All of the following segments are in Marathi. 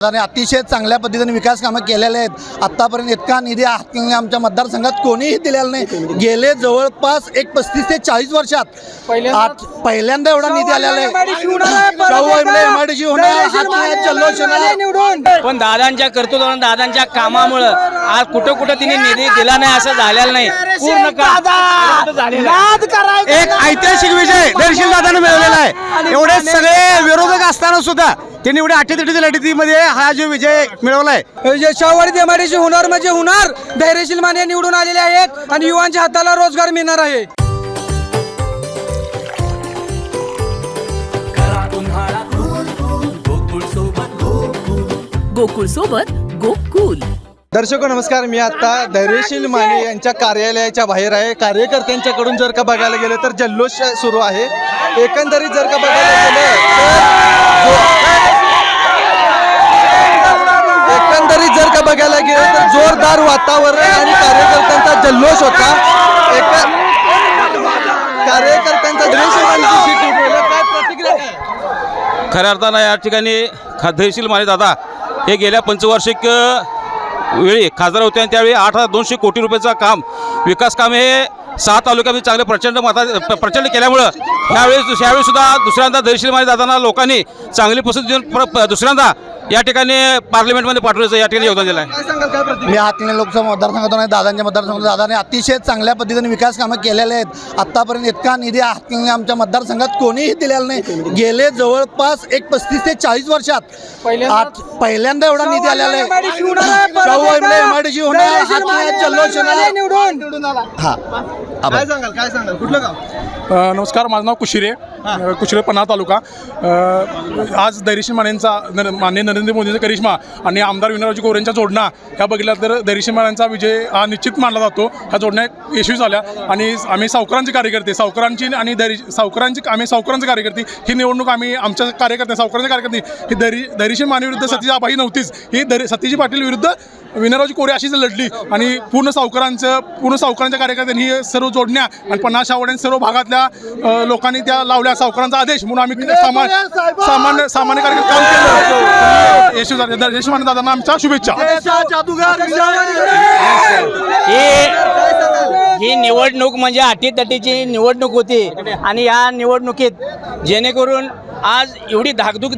आणि अतिशय चांगल्या पद्धतीने विकास कामं केलेले आहेत। आतापर्यंत इतका निधी आमच्या मतदारसंघात कोणीही दिलेला नाही। गेले जवळपास 35 ते 40 वर्षात पहिल्यांदा एवढा निधी आलेला आहे। एमआयडीसी होणार, जल्लोष होणार। पण दादांच्या कर्तृत्वाने, दादांच्या कामामुळे आज कुठं कुठं तिने निधी दिला नाही असं झालेलं नाही। पूर्ण एक ऐतिहासिक विजय धैर्यशील दादाने मिळवलेला आहे। एवढे सगळे विरोधक असताना सुद्धा त्यांनी एवढ्या 38 लढतीमध्ये हा जो विजय मिळवला आहे। शाहवाडीत एमआयडीसी होणार म्हणजे होणार। धैर्यशील माने निवडून आलेले आहेत आणि युवांच्या हाताला रोजगार मिळणार आहे। गोकुळ सोबत गोकुल। दर्शको नमस्कार, मी आता धैर्यशील माने यांच्या कार्यालयाच्या बाहेर आहे। कार्यकर्त्यांच्याकडून जर का बघायला गेलं तर जल्लोष सुरू आहे। एकंदरीत जर का बघायला गेलं तर जोरदार वातावरण आणि कार्यकर्त्यांचा जल्लोष होता। कार्यकर्त्यांचा काय प्रतिक्रिया काय? खऱ्या अर्थानं या ठिकाणी धैर्यशील माने दादा हे गेल्या पंचवार्षिक वेळी खासदार होते आणि त्यावेळी 8,200 कोटी रुपयाचं काम, विकास काम हे 6 तालुक्यामध्ये चांगले प्रचंड केल्यामुळं यावेळी सुद्धा दुसऱ्यांदा धैर्यशील माने दादांना लोकांनी चांगली पसंती देऊन दुसऱ्यांदा या ठिकाणी पार्लमेंटमध्ये पाठवण्याचं या ठिकाणी योगदान दिलं आहे। मी हातकणंगले लोकसभा मतदारसंघातून आहे। दादांच्या मतदारसंघात दादाने अतिशय चांगल्या पद्धतीने विकास कामं केलेले आहेत। आतापर्यंत इतका निधी हातकणंगले आमच्या मतदारसंघात कोणीही दिलेला नाही। गेले जवळपास 35 ते 40 वर्षात पहिल्यांदा एवढा निधी आलेला आहे। एमआयडीसी होणार, जल्लोष होणार। काय सांगाल कुठलं गाव? नमस्कार, माझं नाव कुशिरे, पन्हाळा तालुका। आज धैर्यशील मानेंचा माननीय नरेंद्र मोदींचा करिश्मा आणि आमदार विनोदरावजी गोरेंच्या जोडणा ह्या बघितल्या तर धैर्यशील मानेंचा विजय हा निश्चित मानला जातो। ह्या जोडण्या यशस्वी झाल्या आणि आम्ही सावकारांचे कार्यकर्ते, आम्ही सावकारांचे कार्यकर्ते, ही निवडणूक आम्ही आमच्या सावकारांच्या कार्यकर्ते ही धैर्यशील माने विरुद्ध सतीश आबाही नव्हतीच, ही सतीश पाटील विरुद्ध विनोदरावजी कोरे अशीच लढली आणि पूर्ण सावकारांच्या कार्यकर्त्यांनी ही सर्व जोडण्या आणि 50 शावड्या सर्व भागातल्या लोकांनी त्या लावल्या। सावकारांचा आदेश म्हणून आम्ही सामान्य कार्यकर्ते काम केलं। यशस्वी माने दादांना आमच्या शुभेच्छा। ही निवडणूक म्हणजे अटीतटीची निवडणूक होती आणि या निवडणुकीत जेणेकरून आज एवढी धाकधूक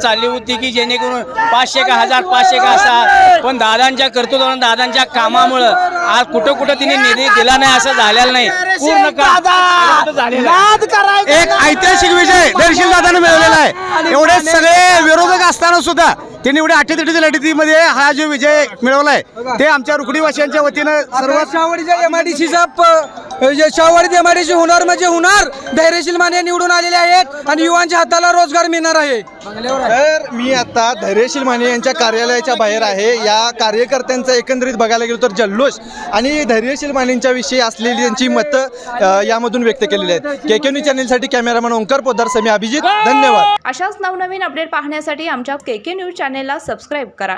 चालली होती की जेणेकरून 500 का 1000 500 का असा, पण दादांच्या कर्तृत्वाने, दादांच्या कामामुळं आज कुठं कुठं तिने निधी दिला नाही असं झालेलं नाही। पूर्ण एक ऐतिहासिक विजय धैर्यशील दादाने मिळवलेला आहे। एवढे सगळे विरोधक असताना सुद्धा त्यांनी एवढ्या 38 लढतीमध्ये हा जो विजय मिळवला आहे ते आमच्या रुकडीवासियांच्या वतीनं सर्व शाहवाडीत एमआयडीसी होणार म्हणजे होणार। धैर्यशील माने निवडून आलेले आहेत आणि युवांच्या हाताला रोजगार मिळणार आहे। तर मी आता धैर्यशील माने यांच्या कार्यालयाच्या बाहेर आहे। या कार्यकर्त्यांचं एकंदरीत बघायला गेलो तर जल्लोष आणि धैर्यशील मानेंच्या विषयी असलेली त्यांची मतं यामधून व्यक्त केलेली आहेत। केके न्यूज चॅनलसाठी कॅमेरामॅन ओंकार पोद्दार, समी अभिजित, धन्यवाद। अशाच नवनवीन अपडेट पाहण्यासाठी आमच्या केके न्यूज चॅनेलला सबस्क्राईब करा।